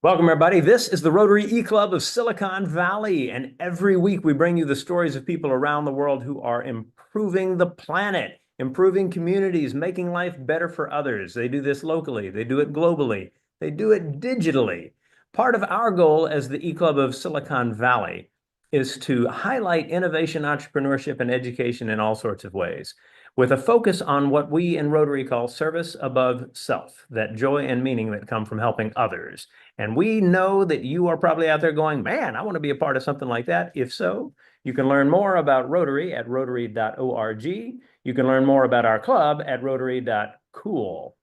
Welcome, everybody. This is the Rotary E-Club of Silicon Valley, and every week we bring you the stories of people around the world who are improving the planet, improving communities, making life better for others. They do this locally, they do it globally, they do it digitally. Part of our goal as the E-Club of Silicon Valley is to highlight innovation, entrepreneurship, and education in all sorts of ways, with a focus on what we in Rotary call service above self, that joy and meaning that come from helping others. And we know that you are probably out there going, man, I want to be a part of something like that. If so, you can learn more about Rotary at rotary.org. You can learn more about our club at rotary.cool.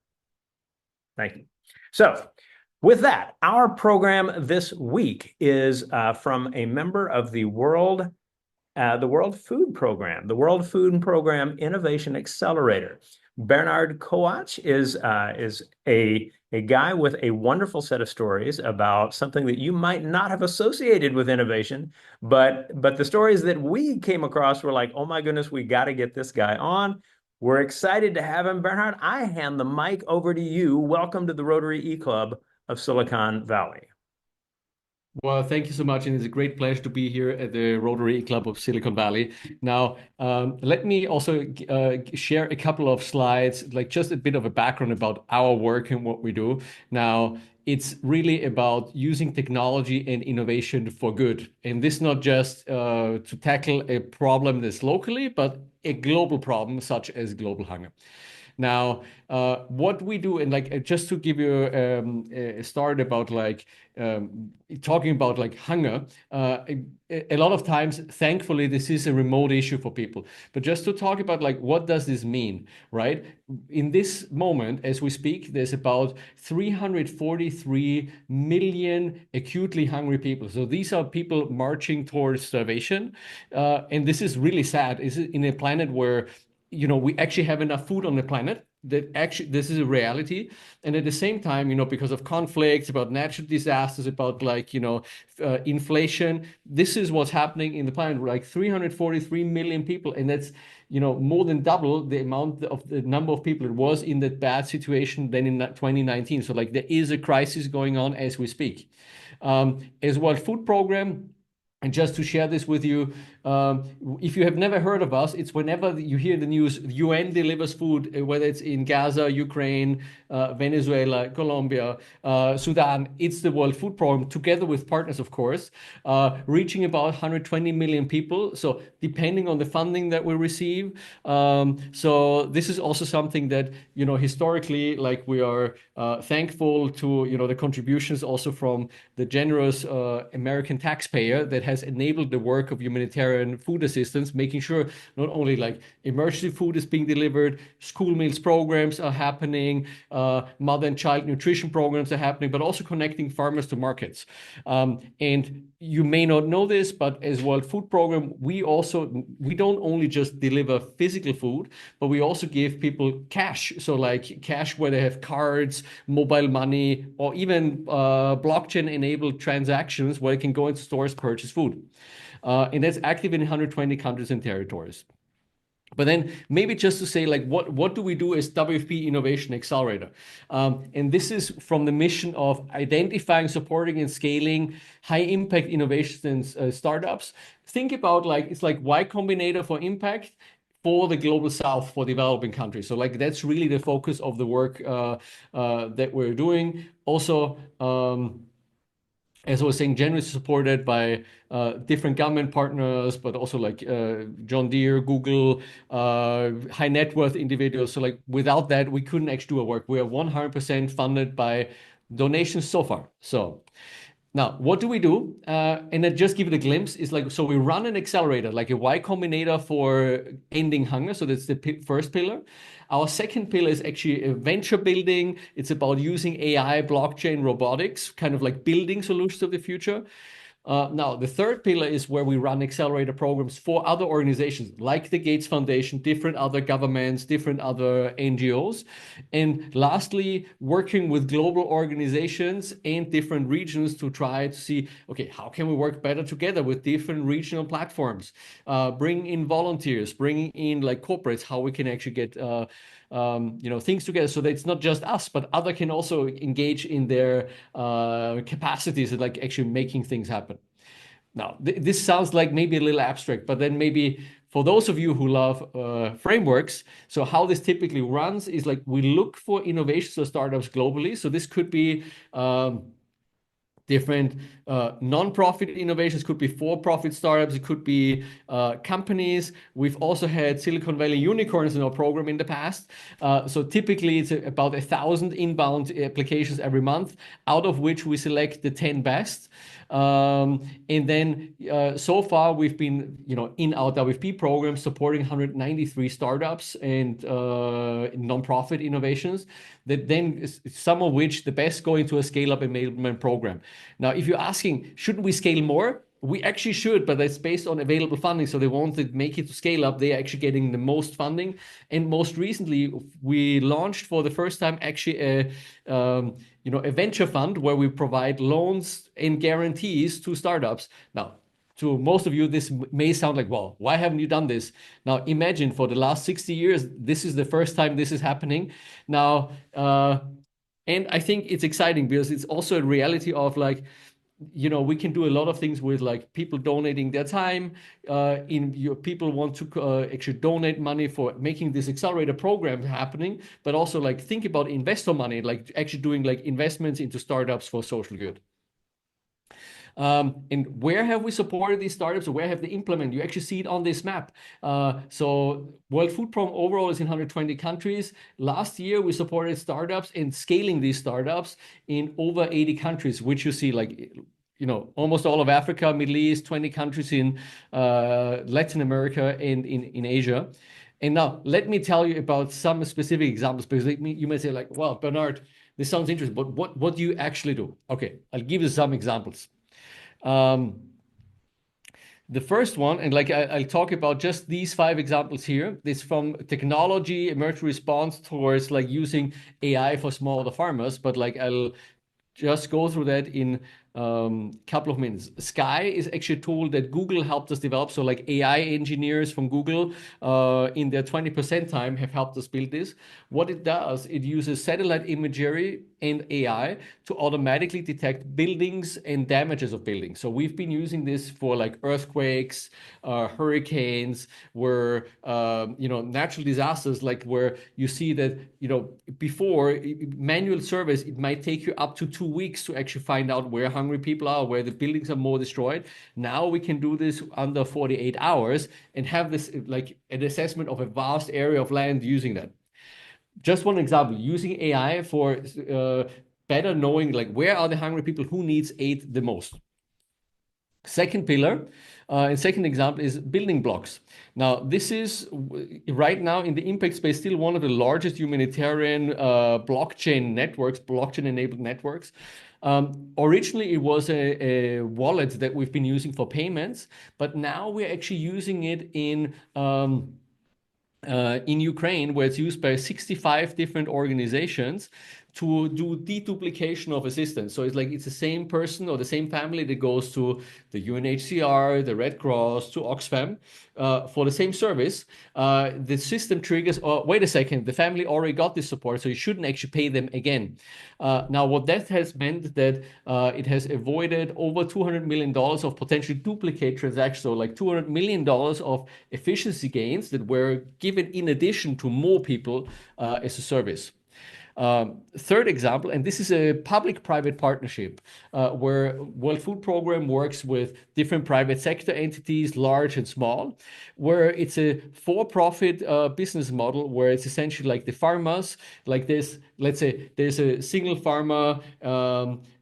Thank you. So, with that, our program this week is from a member of the World Food Program, the World Food Program Innovation Accelerator. Bernhard Kowatsch is a guy with a wonderful set of stories about something that you might not have associated with innovation, but the stories that we came across were like, oh my goodness, we got to get this guy on. We're excited to have him. Bernhard, I hand the mic over to you. Welcome to the Rotary E-Club of Silicon Valley. Well, thank you so much, and it's a great pleasure to be here at the Rotary Club of Silicon Valley. Now, let me also share a couple of slides, like just a bit of a background about our work and what we do. Now, it's really about using technology and innovation for good, and this not just to tackle a problem that's locally, but a global problem such as global hunger. Now, what we do, and like just to give you a start about like talking about like hunger, a lot of times, thankfully, this is a remote issue for people. But just to talk about like what does this mean, right? In this moment, as we speak, there's about 343 million acutely hungry people. So these are people marching towards starvation, and this is really sad. Is in a planet where we actually have enough food on the planet, that actually this is a reality. And at the same time, because of conflicts, about natural disasters, about like inflation, this is what's happening in the planet. Like 343 million people, and that's more than double the amount of the number of people it was in that bad situation than in 2019. So like there is a crisis going on as we speak. As World Food Program, and just to share this with you, if you have never heard of us, it's whenever you hear the news, the UN delivers food, whether it's in Gaza, Ukraine, Venezuela, Colombia, Sudan, it's the World Food Program, together with partners, of course, reaching about 120 million people. So depending on the funding that we receive. So this is also something that, historically, like we are thankful to, the contributions also from the generous American taxpayer that has enabled the work of humanitarian food assistance, making sure not only like emergency food is being delivered, school meals programs are happening, mother and child nutrition programs are happening, but also connecting farmers to markets. And you may not know this, but as World Food Program, we don't only just deliver physical food, but we also give people cash. So like cash where they have cards, mobile money, or even blockchain-enabled transactions where they can go into stores, purchase food. And that's active in 120 countries and territories. But then maybe just to say, like, what do we do as WFP Innovation Accelerator? And this is from the mission of identifying, supporting, and scaling high impact innovations and startups. Think about it's like Y Combinator for impact for the global south, for developing countries. So like that's really the focus of the work that we're doing. Also, as I was saying, generously supported by different government partners, but also like John Deere, Google, high net worth individuals. So like without that, we couldn't actually do our work. We are 100% funded by donations so far. So now, what do we do? And then just give it a glimpse. Is like, so we run an accelerator, like a Y Combinator for ending hunger. So that's the first pillar. Our second pillar is actually a venture building. It's about using AI, blockchain, robotics, kind of like building solutions of the future. Now, the third pillar is where we run accelerator programs for other organizations like the Gates Foundation, different other governments, different other NGOs. And lastly, working with global organizations and different regions to try to see, okay, how can we work better together with different regional platforms? Bring in volunteers, bringing in like corporates, how we can actually get things together so that it's not just us, but other can also engage in their capacities and like actually making things happen. Now, this sounds like maybe a little abstract, but then maybe for those of you who love frameworks, so how this typically runs is like we look for innovations or startups globally. So this could be different non-profit innovations, could be for-profit startups, it could be companies. We've also had Silicon Valley unicorns in our program in the past. So typically it's about 1,000 inbound applications every month, out of which we select the 10 best. And then so far we've been, in our WFP program supporting 193 startups and non-profit innovations that then some of which the best go into a scale-up enablement program. Now, if you're asking, shouldn't we scale more? We actually should, but that's based on available funding. So they won't make it to scale up. They're actually getting the most funding. And most recently, we launched for the first time actually a venture fund where we provide loans and guarantees to startups. Now, to most of you, this may sound like, well, why haven't you done this? Now, imagine for the last 60 years, this is the first time this is happening. Now, and I think it's exciting because it's also a reality of like, we can do a lot of things with like people donating their time. People want to actually donate money for making this accelerator program happening, but also like think about investor money, like actually doing like investments into startups for social good. And where have we supported these startups or where have they implemented? You actually see it on this map. So World Food Program overall is in 120 countries. Last year, we supported startups and scaling these startups in over 80 countries, which you see like, almost all of Africa, Middle East, 20 countries in Latin America and in Asia. And now let me tell you about some specific examples, because you may say like, well, Bernhard, this sounds interesting, but what do you actually do? Okay, I'll give you some examples. The first one, and like I'll talk about just these 5 examples here. This from technology, emergency response towards like using AI for smaller farmers, but like I'll just go through that in couple of minutes. Sky is actually a tool that Google helped us develop. So like AI engineers from Google in their 20% time have helped us build this. What it does, it uses satellite imagery and AI to automatically detect buildings and damages of buildings. So we've been using this for like earthquakes, hurricanes, where natural disasters, like where you see that before manual surveys, it might take you up to 2 weeks to actually find out where hungry people are, where the buildings are more destroyed. Now we can do this under 48 hours and have this like an assessment of a vast area of land using that. Just one example, using AI for better knowing like where are the hungry people, who needs aid the most. Second pillar, and second example is building blocks. Now, this is right now in the impact space still one of the largest humanitarian blockchain networks, blockchain-enabled networks. Originally, it was a wallet that we've been using for payments, but now we're actually using it in Ukraine, where it's used by 65 different organizations to do deduplication of assistance. So it's like it's the same person or the same family that goes to the UNHCR, the Red Cross, to Oxfam for the same service. The system triggers, oh, wait a second, the family already got this support, so you shouldn't actually pay them again. Now, what that has meant that it has avoided over $200 million of potentially duplicate transactions, so like $200 million of efficiency gains that were given in addition to more people as a service. Third example, and this is a public-private partnership where World Food Program works with different private sector entities, large and small, where it's a for-profit business model where it's essentially like the farmers, like this, let's say there's a single farmer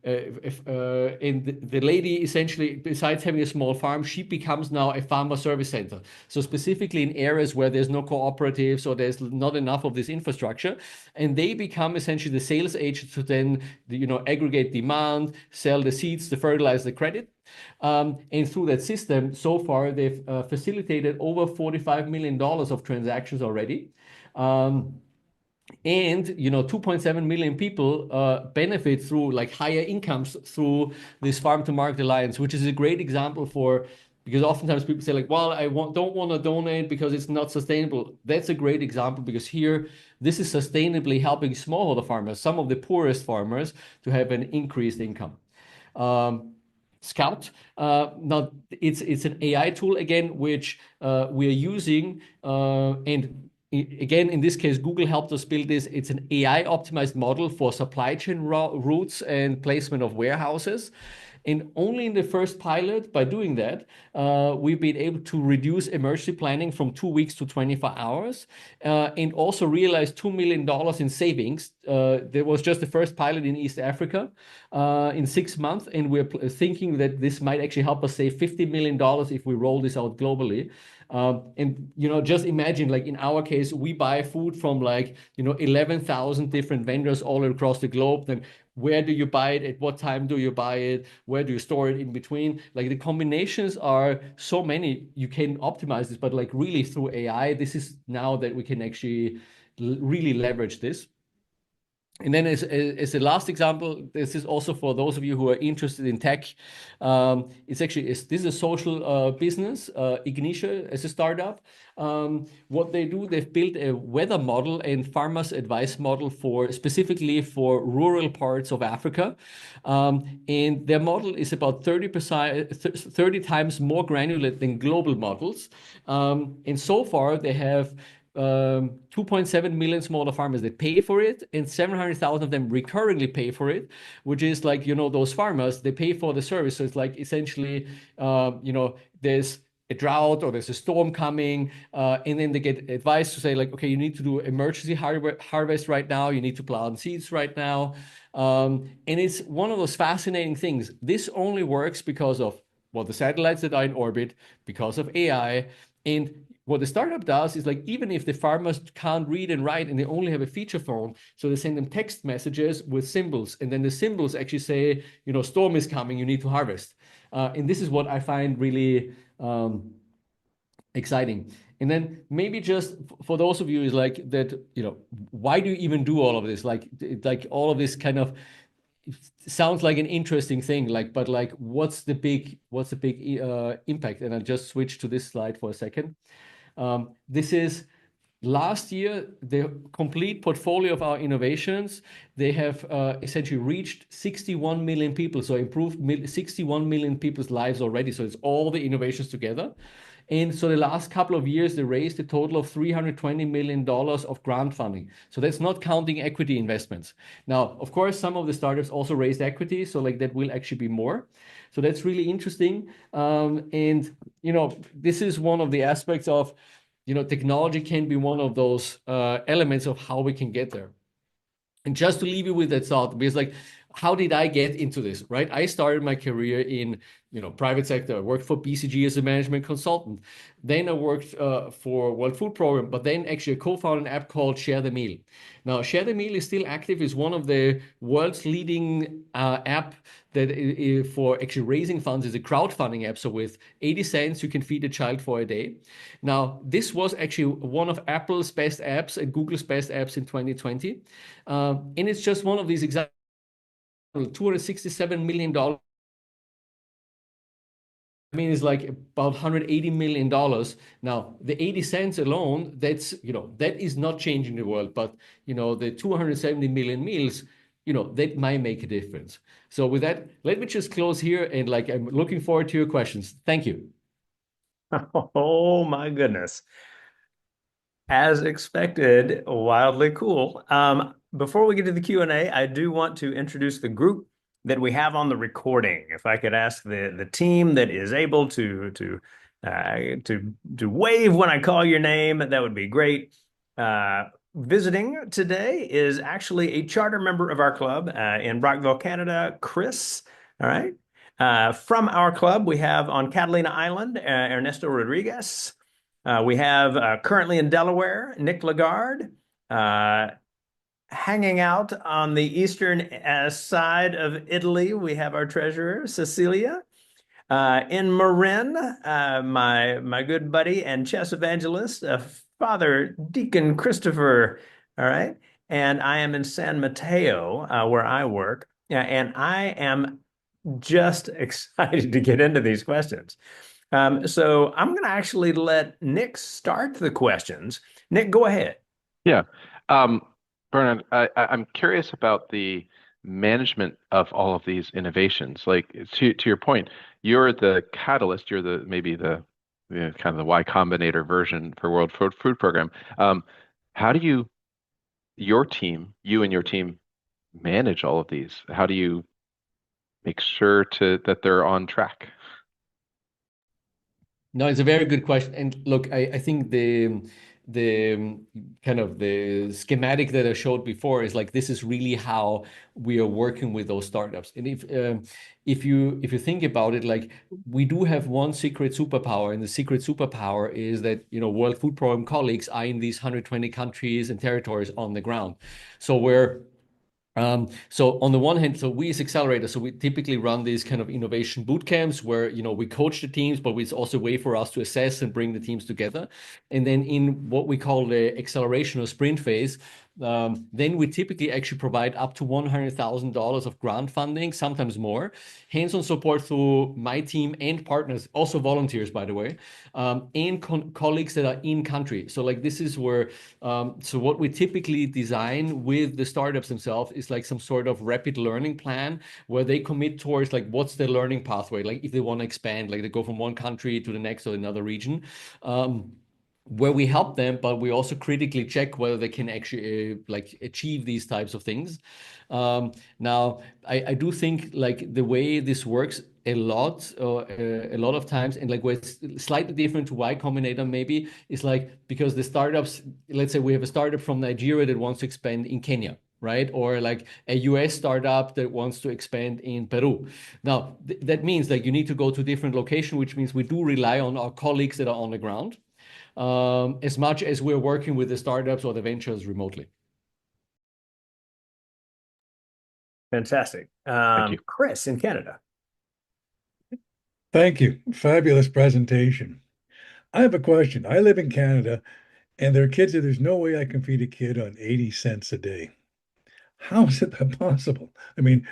and the lady essentially, besides having a small farm, she becomes now a farmer service center. So specifically in areas where there's no cooperatives or there's not enough of this infrastructure, and they become essentially the sales agent to then aggregate demand, sell the seeds, the fertilizer, the credit. And through that system, so far they've facilitated over $45 million of transactions already. And 2.7 million people benefit through like higher incomes through this farm to market alliance, which is a great example for Because oftentimes people say like, well, don't want to donate because it's not sustainable. That's a great example because here, this is sustainably helping smallholder farmers, some of the poorest farmers, to have an increased income. Scout. Now it's an AI tool again, which we are using, and again in this case, Google helped us build this. It's an AI optimized model for supply chain routes and placement of warehouses. And only in the first pilot, by doing that, we've been able to reduce emergency planning from 2 weeks to 24 hours, and also realize $2 million in savings. There was just the first pilot in East Africa in 6 months, and we're thinking that this might actually help us save $50 million if we roll this out globally. And just imagine, like in our case, we buy food from 11,000 different vendors all across the globe. Then where do you buy it? At what time do you buy it? Where do you store it in between? Like the combinations are so many, you can optimize this, but like really through AI, this is now that we can actually really leverage this. And then as a last example, this is also for those of you who are interested in tech. This is a social business, Ignitia, as a startup. What they do, they've built a weather model and farmers advice model specifically for rural parts of Africa. And their model is about 30 times more granular than global models. And so far, they have 2.7 million smaller farmers that pay for it, and 700,000 of them recurringly pay for it, which is like, those farmers, they pay for the service. So it's like essentially, there's a drought or there's a storm coming, and then they get advice to say like, okay, you need to do emergency harvest right now. You need to plant seeds right now. And it's one of those fascinating things. This only works because of, well, the satellites that are in orbit, because of AI. And what the startup does is like, even if the farmers can't read and write and they only have a feature phone, so they send them text messages with symbols. And then the symbols actually say, storm is coming, you need to harvest. And this is what I find really exciting. And then maybe just for those of you is like that, why do you even do all of this? Like all of this kind of sounds like an interesting thing, but like, what's the big impact? And I'll just switch to this slide for a second. This is last year, the complete portfolio of our innovations. They have essentially reached 61 million people, so improved 61 million people's lives already. So it's all the innovations together. And so the last couple of years, they raised a total of $320 million of grant funding. So that's not counting equity investments. Now, of course, some of the startups also raised equity, so like that will actually be more. So that's really interesting. And this is one of the aspects of technology can be one of those elements of how we can get there. And just to leave you with that thought, because like, how did I get into this, right? I started my career in private sector. I worked for BCG as a management consultant. Then I worked for World Food Program, but then actually I co-founded an app called Share the Meal. Now, Share the Meal is still active. It's one of the world's leading app that for actually raising funds. Is a crowdfunding app. So with 80 cents, you can feed a child for a day. Now, this was actually one of Apple's best apps and Google's best apps in 2020. And it's just one of these examples. $267 million. I mean, it's like about $180 million. Now, the 80 cents alone, that is not changing the world, but, the 270 million meals, that might make a difference. So with that, let me just close here, and like, I'm looking forward to your questions. Thank you. Oh my goodness. As expected, wildly cool. Before we get to the Q&A, I do want to introduce the group that we have on the recording. If I could ask the team that is able to wave when I call your name, that would be great. Visiting today is actually a charter member of our club in Brockville, Canada, Chris. All right. From our club, we have on Catalina Island, Ernesto Rodriguez. We have currently in Delaware, Nick Lagarde. Hanging out on the eastern side of Italy, we have our treasurer, Cecilia. In Marin, my good buddy and chess evangelist, Father Deacon Christopher. All right. And I am in San Mateo, where I work. And I am just excited to get into these questions. So I'm going to actually let Nick start the questions. Nick, go ahead. Yeah. Um, Bernard, I'm curious about the management of all of these innovations. Like to your point, you're the catalyst, you're the maybe the kind of the Y Combinator version for World Food Program. How do you and your team manage all of these? How do you make sure that they're on track? No, it's a very good question. And look, I think the kind of the schematic that I showed before is like this is really how we are working with those startups. And if you think about it, like we do have one secret superpower, and the secret superpower is that World Food Program colleagues are in these 120 countries and territories on the ground. So so on the one hand, so we as Accelerator, so we typically run these kind of innovation boot camps where, we coach the teams, but it's also a way for us to assess and bring the teams together. And then in what we call the acceleration or sprint phase, then we typically actually provide up to $100,000 of grant funding, sometimes more, hands-on support through my team and partners, also volunteers, by the way, and colleagues that are in country. So like this is where, so what we typically design with the startups themselves is like some sort of rapid learning plan where they commit towards like what's their learning pathway, like if they want to expand, like they go from one country to the next or another region. Where we help them, but we also critically check whether they can actually like achieve these types of things. Now, I do think like the way this works a lot of times, and like where it's slightly different to Y Combinator maybe, is like because the startups, let's say we have a startup from Nigeria that wants to expand in Kenya, right? Or like a US startup that wants to expand in Peru. Now, that means like you need to go to different location, which means we do rely on our colleagues that are on the ground as much as we're working with the startups or the ventures remotely. Fantastic. Thank you. Chris in Canada. Thank you. Fabulous presentation. I have a question. I live in Canada, and there are kids that there's no way I can feed a kid on 80 cents a day. How is it that possible? I mean,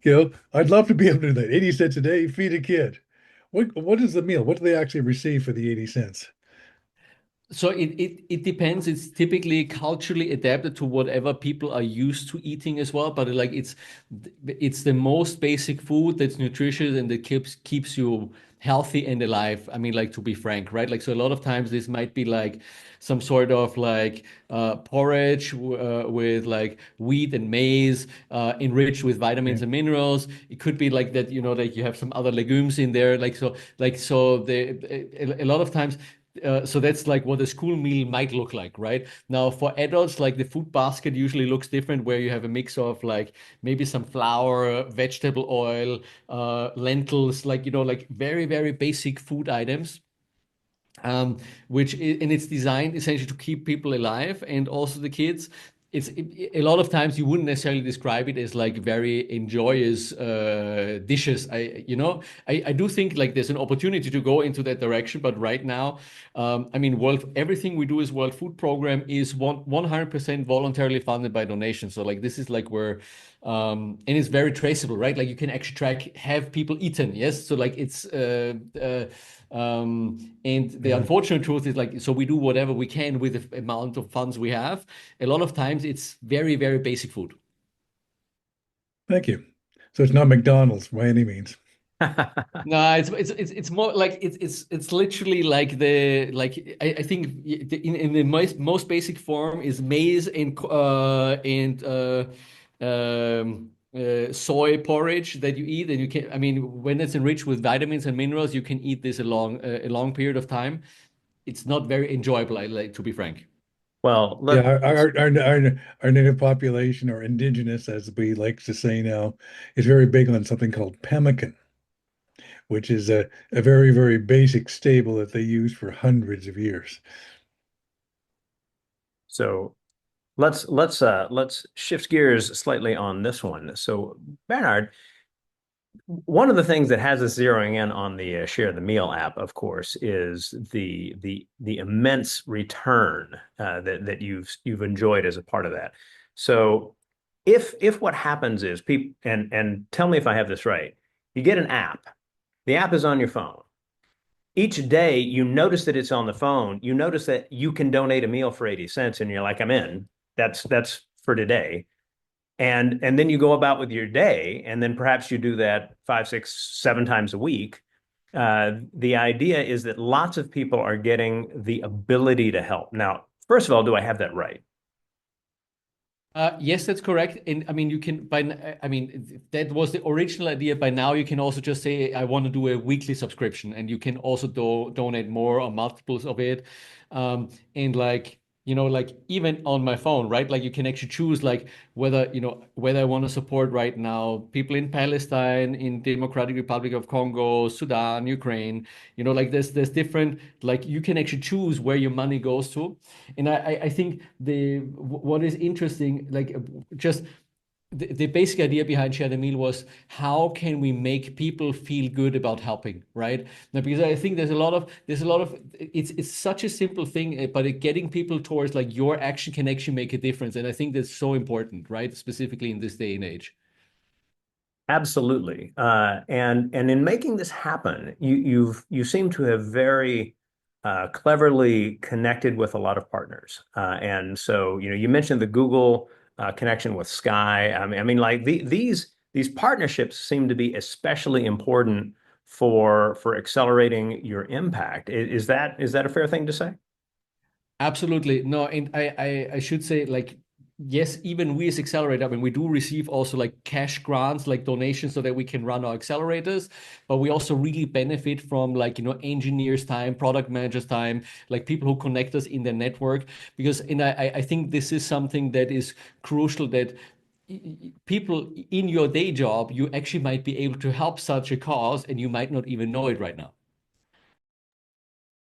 I'd love to be able to do that. 80 cents a day, feed a kid. What is the meal? What do they actually receive for the 80 cents? So it depends. It's typically culturally adapted to whatever people are used to eating as well. But like it's the most basic food that's nutritious and that keeps you healthy and alive. I mean, like to be frank, right? Like so a lot of times this might be like some sort of like porridge with like wheat and maize enriched with vitamins Yeah. and minerals. It could be like that, that you have some other legumes in there. A lot of times so that's like what a school meal might look like, right? Now, for adults, like the food basket usually looks different, where you have a mix of like maybe some flour, vegetable oil, lentils, like like very, very basic food items and it's designed essentially to keep people alive and also the kids. A lot of times you wouldn't necessarily describe it as like very enjoyous dishes. I do think like there's an opportunity to go into that direction, but right now, I mean, everything we do as World Food Program is 100% voluntarily funded by donation. So like this is like where and it's very traceable, right? Like you can actually track have people eaten, yes. So like it's and the Yeah. unfortunate truth is like, so we do whatever we can with the amount of funds we have. A lot of times it's very, very basic food. Thank you. So it's not McDonald's by any means. No, it's more like it's literally like I think in the most basic form is maize and soy porridge that you eat, and you can, I mean, when it's enriched with vitamins and minerals, you can eat this a long period of time. It's not very enjoyable, I like to be frank. Well, Yeah, our native population or indigenous, as we like to say now, is very big on something called pemmican, which is a very, very basic staple that they use for hundreds of years. so let's shift gears slightly on this one. So Bernhard, one of the things that has us zeroing in on the Share the Meal app, of course, is the immense return that you've enjoyed as a part of that. So if what happens is people and tell me if I have this right, you get an app. The app is on your phone. each day you notice that it's on the phone, you notice that you can donate a meal for 80 cents and you're like, I'm in. That's for today. And then you go about with your day, and then perhaps you do that 5, 6, 7 times a week. The idea is that lots of people are getting the ability to help. Now, first of all, do I have that right? Yes, that's correct. And I mean, you can I mean, that was the original idea. By now, you can also just say, I want to do a weekly subscription, and you can also donate more or multiples of it. And like, like even on my phone, right? Like you can actually choose like whether I want to support right now people in Palestine, in Democratic Republic of Congo, Sudan, Ukraine. Like there's different, like you can actually choose where your money goes to. And I think what is interesting, like just the basic idea behind Share the Meal was how can we make people feel good about helping, right? Now, because I think there's a lot of it's such a simple thing, but getting people towards like your action can actually make a difference, and I think that's so important, right? Specifically in this day and age. Absolutely. And in making this happen, you seem to have very cleverly connected with a lot of partners. And so, you mentioned the Google connection with Sky. I mean, like these partnerships seem to be especially important for accelerating your impact. Is that a fair thing to say? Absolutely. No, and I should say like yes, even we as Accelerator, I mean we do receive also like cash grants, like donations so that we can run our accelerators, but we also really benefit from like engineers' time, product managers' time, like people who connect us in the network. Because and I think this is something that is crucial that people in your day job, you actually might be able to help such a cause and you might not even know it right now.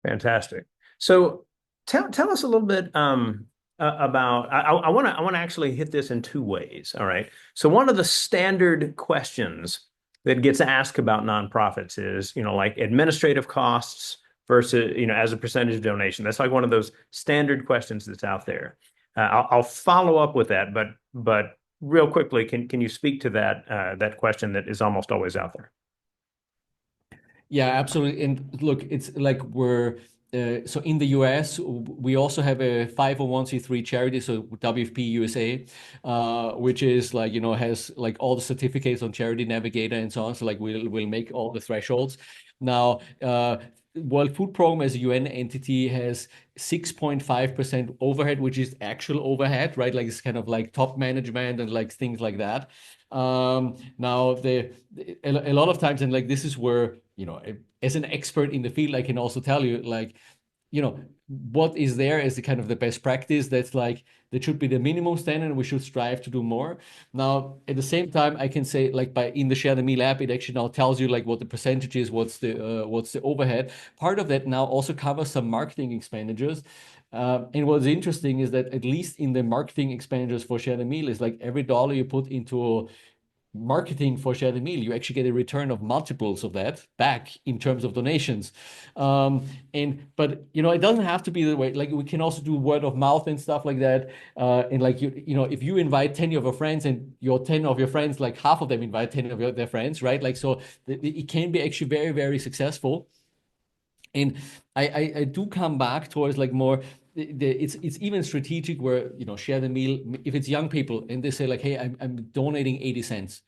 Fantastic. So tell us a little bit about I want to actually hit this in two ways. All right. So one of the standard questions that gets asked about nonprofits is, like administrative costs versus, as a percentage of donation. That's like one of those standard questions that's out there. I'll follow up with that, but real quickly, can you speak to that question that is almost always out there? Yeah, absolutely. And look, it's like so in the US, we also have a 501(c)(3) charity, so WFP USA, which is like, has like all the certificates on Charity Navigator and so on. So like we'll make all the thresholds. Now, World Food Program as a UN entity has 6.5% overhead, which is actual overhead, right? Like it's kind of like top management and like things like that. Now a lot of times, and like this is where, as an expert in the field, I can also tell you like, what is there as the kind of the best practice that's like that should be the minimum standard and we should strive to do more. Now at the same time I can say like in the Share the Meal app it actually now tells you like what the percentage is, what's the overhead. Part of that now also covers some marketing expenditures. And what's interesting is that at least in the marketing expenditures for Share the Meal is like every dollar you put into marketing for Share the Meal, you actually get a return of multiples of that back in terms of donations. But it doesn't have to be the way. Like we can also do word of mouth and stuff like that. And like if you invite 10 of your friends and your 10 of your friends, like half of them invite 10 of their friends, right? Like so, it can be actually very, very successful. And I do come back towards like more it's even strategic where Share the Meal, if it's young people and they say like, hey, I'm donating 80 cents.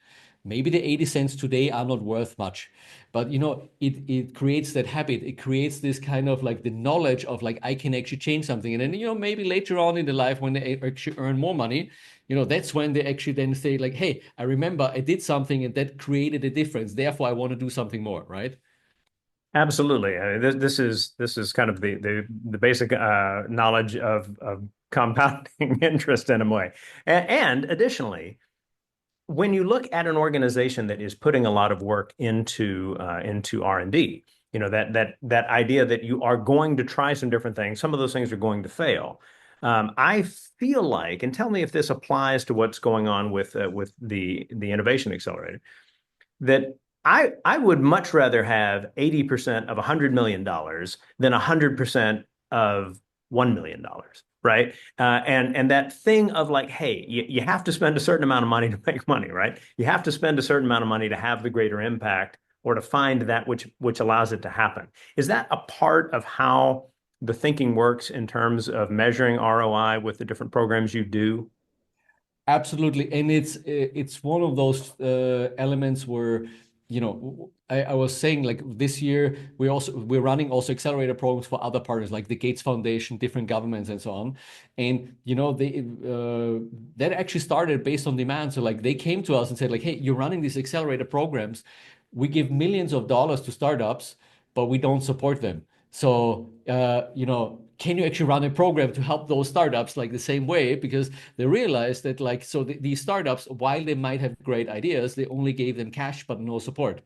Maybe the 80 cents today are not worth much, but it creates that habit. It creates this kind of like the knowledge of like I can actually change something. And then maybe later on in the life when they actually earn more money, that's when they actually then say like, hey, I remember I did something and that created a difference. Therefore, I want to do something more, right? Absolutely. I mean, this is kind of the basic knowledge of compounding interest in a way. And additionally, when you look at an organization that is putting a lot of work into R&D, that idea that you are going to try some different things, some of those things are going to fail. I feel like, and tell me if this applies to what's going on with the Innovation Accelerator, that I would much rather have 80% of $100 million than 100% of $1 million, right? And that thing of like, hey, you have to spend a certain amount of money to make money, right? You have to spend a certain amount of money to have the greater impact or to find that which allows it to happen. Is that a part of how the thinking works in terms of measuring ROI with the different programs you do? Absolutely, and it's one of those elements where, you know, I was saying like this year we're running also accelerator programs for other partners like the Gates Foundation, different governments, and so on. And you know, that actually started based on demand. So like they came to us and said like, hey, you're running these accelerator programs. We give millions of dollars to startups, but we don't support them. So you know, can you actually run a program to help those startups like the same way? Because they realized that like, so these startups, while they might have great ideas, they only gave them cash but no support.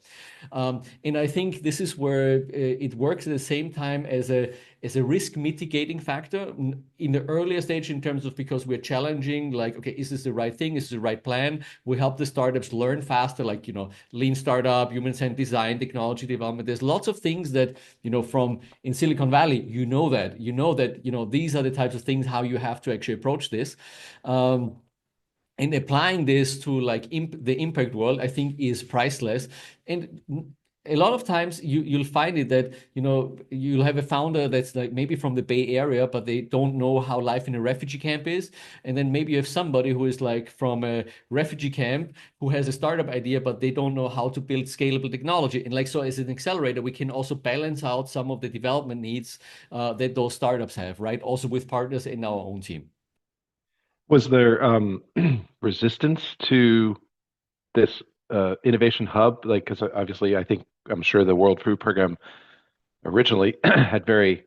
And I think this is where it works at the same time as a risk mitigating factor in the earlier stage in terms of, because we're challenging like, okay, is this the right thing? Is this the right plan? We help the startups learn faster, like, you know, lean startup, human-centered design, technology development. There's lots of things that, you know, from in Silicon Valley, you know that, you know, these are the types of things, how you have to actually approach this. And applying this to like the impact world, I think is priceless. And a lot of times you'll find it that, you know, you'll have a founder that's like maybe from the Bay Area, but they don't know how life in a refugee camp is. And then maybe you have somebody who is like from a refugee camp who has a startup idea, but they don't know how to build scalable technology. And like, so as an accelerator, we can also balance out some of the development needs that those startups have, right? Also with partners in our own team. Was there resistance to this innovation hub? Like, because obviously, I'm sure the World Food Program originally had very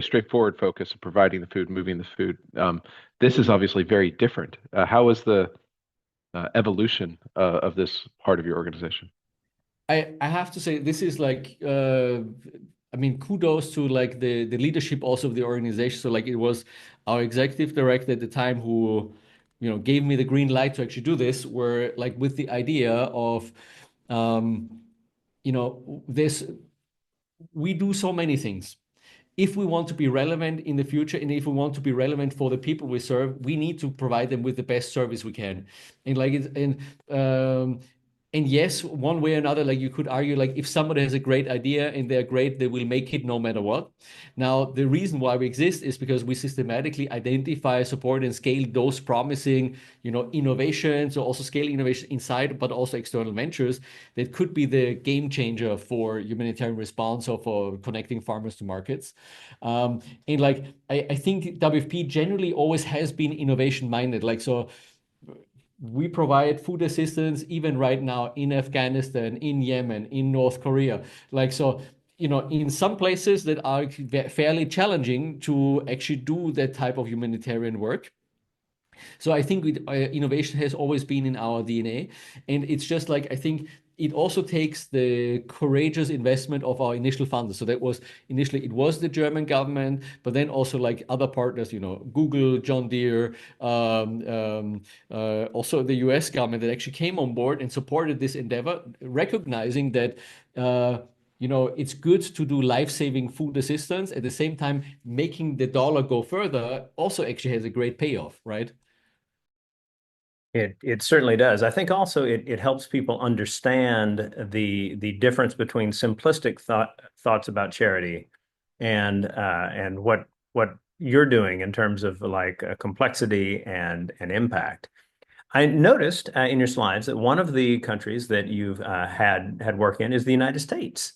straightforward focus of providing the food, moving the food. This is obviously very different. How is the evolution of this part of your organization? I have to say this is like I mean, kudos to like the leadership also of the organization. So like it was our executive director at the time who, you know, gave me the green light to actually do this, where like with the idea of you know, this, we do so many things. If we want to be relevant in the future and if we want to be relevant for the people we serve, we need to provide them with the best service we can. And like it's and yes, one way or another, like you could argue, like if somebody has a great idea and they're great, they will make it no matter what. Now, the reason why we exist is because we systematically identify, support, and scale those promising, you know, innovations, or also scale innovation inside, but also external ventures that could be the game changer for humanitarian response or for connecting farmers to markets. And like I think WFP generally always has been innovation minded. Like so we provide food assistance even right now in Afghanistan, in Yemen, in North Korea. Like so, you know, in some places that are fairly challenging to actually do that type of humanitarian work. So I think innovation has always been in our DNA, and it's just like I think it also takes the courageous investment of our initial funders. So that was initially it was the German government, but then also like other partners, you know, Google, John Deere, also the U.S. government that actually came on board and supported this endeavor, recognizing that. You know, it's good to do life-saving food assistance. At the same time, making the dollar go further also actually has a great payoff, right? It certainly does. I think also it helps people understand the difference between simplistic thoughts about charity and what you're doing in terms of like complexity and impact. I noticed in your slides that one of the countries that you've had work in is the United States.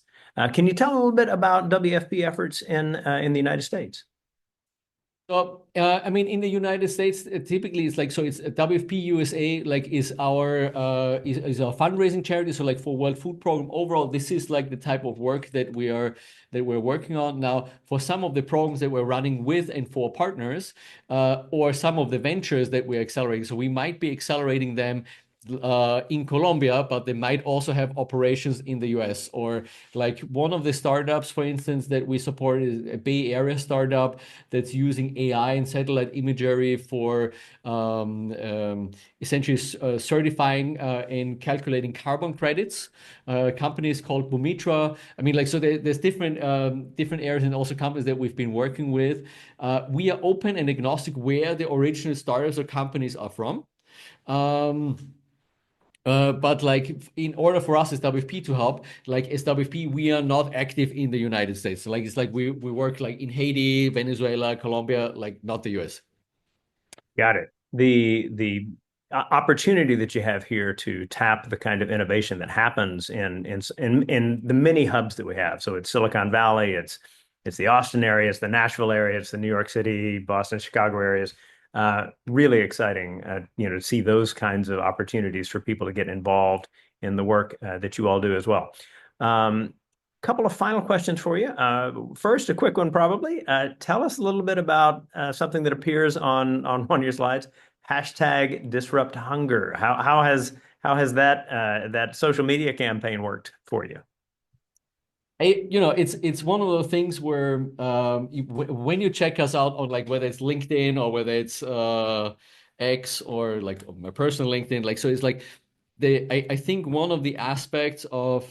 Can you tell a little bit about WFP efforts in the United States? So, I mean, in the United States, typically it's like, so it's WFP USA, like is our fundraising charity. So like for World Food Program overall, this is like the type of work that we're working on now for some of the programs that we're running with and for partners, or some of the ventures that we're accelerating. So we might be accelerating them in Colombia, but they might also have operations in the US. Or like one of the startups, for instance, that we support is a Bay Area startup that's using AI and satellite imagery for essentially certifying and calculating carbon credits. Company is called Bumitra. I mean, like, so there's different areas and also companies that we've been working with. We are open and agnostic where the original startups or companies are from. But like in order for us as WFP to help, like as WFP, we are not active in the United States. So like it's like we work like in Haiti, Venezuela, Colombia, like not the US. Got it. The opportunity that you have here to tap the kind of innovation that happens in the many hubs that we have. So it's Silicon Valley, it's the Austin area, it's the Nashville area, it's the New York City, Boston, Chicago areas. Really exciting, to see those kinds of opportunities for people to get involved in the work that you all do as well. Couple of final questions for you. First, a quick one probably. Tell us a little bit about something that appears on one of your slides. Hashtag disrupt hunger. How has that social media campaign worked for you? It's one of those things where when you check us out on like whether it's LinkedIn or whether it's X or like my personal LinkedIn, like so it's like I think one of the aspects of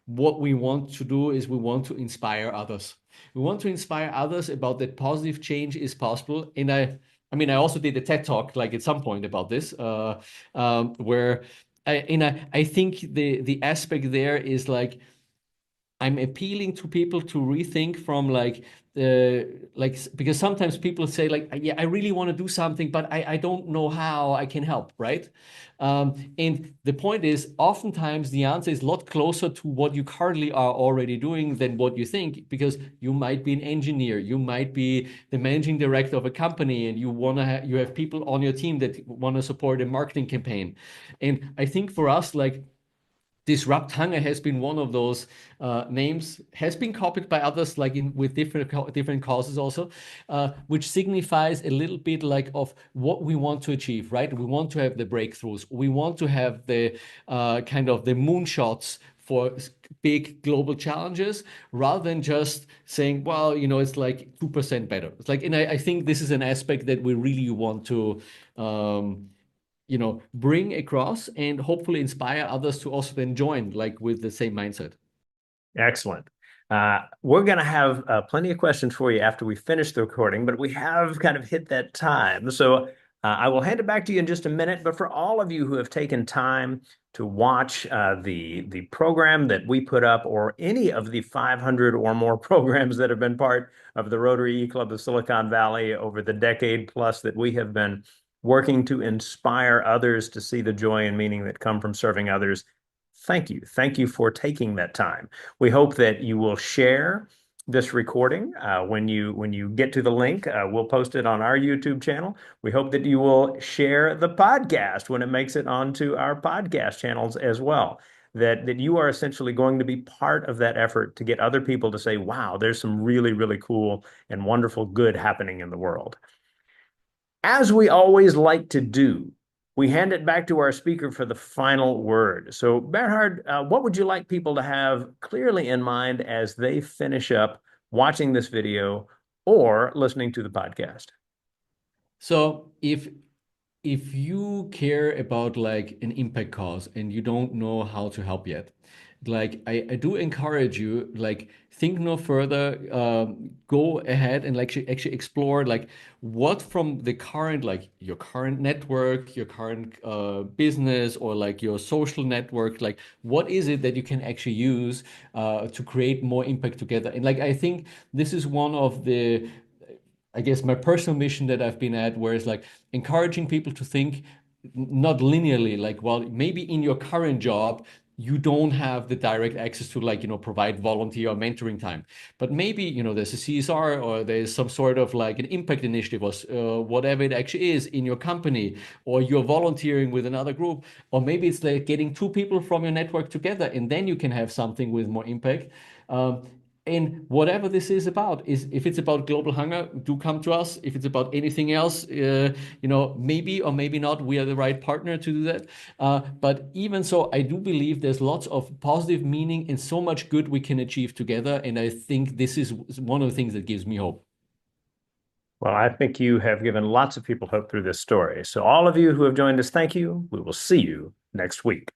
what we want to do is we want to inspire others. We want to inspire others about that positive change is possible. And I mean, I also did a TED talk like at some point about this, where I think the aspect there is like I'm appealing to people to rethink from because sometimes people say like, yeah, I really want to do something, but I don't know how I can help, right? And the point is, oftentimes the answer is a lot closer to what you currently are already doing than what you think, because you might be an engineer, you might be the managing director of a company, and you have people on your team that want to support a marketing campaign. And I think for us, like Disrupt Hunger has been one of those names, has been copied by others like with different causes also, which signifies a little bit like of what we want to achieve, right? We want to have the breakthroughs. We want to have the kind of the moonshots for big global challenges rather than just saying, well, it's like 2% better. It's like, and I think this is an aspect that we really want to bring across and hopefully inspire others to also then join like with the same mindset. Excellent. We're going to have plenty of questions for you after we finish the recording, but we have kind of hit that time. So I will hand it back to you in just a minute. But for all of you who have taken time to watch the program that we put up, or any of the 500 or more programs that have been part of the Rotary E-Club of Silicon Valley over the decade plus that we have been working to inspire others to see the joy and meaning that come from serving others, thank you. Thank you for taking that time. We hope that you will share this recording when you get to the link. We'll post it on our YouTube channel. We hope that you will share the podcast when it makes it onto our podcast channels as well. That you are essentially going to be part of that effort to get other people to say, wow, there's some really, really cool and wonderful good happening in the world. As we always like to do, we hand it back to our speaker for the final word. So, Bernhard, what would you like people to have clearly in mind as they finish up watching this video or listening to the podcast? So if you care about like an impact cause and you don't know how to help yet, like I do encourage you, like think no further, go ahead and like actually explore like what from the current, like your current network, your current business, or like your social network, like what is it that you can actually use to create more impact together. And like I think this is one of the, I guess, my personal mission that I've been at, where it's like encouraging people to think not linearly, like, well, maybe in your current job, you don't have the direct access to like, provide volunteer or mentoring time. But maybe, there's a CSR or there's some sort of like an impact initiative or whatever it actually is in your company, or you're volunteering with another group, or maybe it's like getting two people from your network together and then you can have something with more impact. And whatever this is about, is if it's about global hunger, do come to us. If it's about anything else, maybe or maybe not, we are the right partner to do that. But even so, I do believe there's lots of positive meaning and so much good we can achieve together. And I think this is one of the things that gives me hope. Well, I think you have given lots of people hope through this story. So all of you who have joined us, thank you. We will see you next week.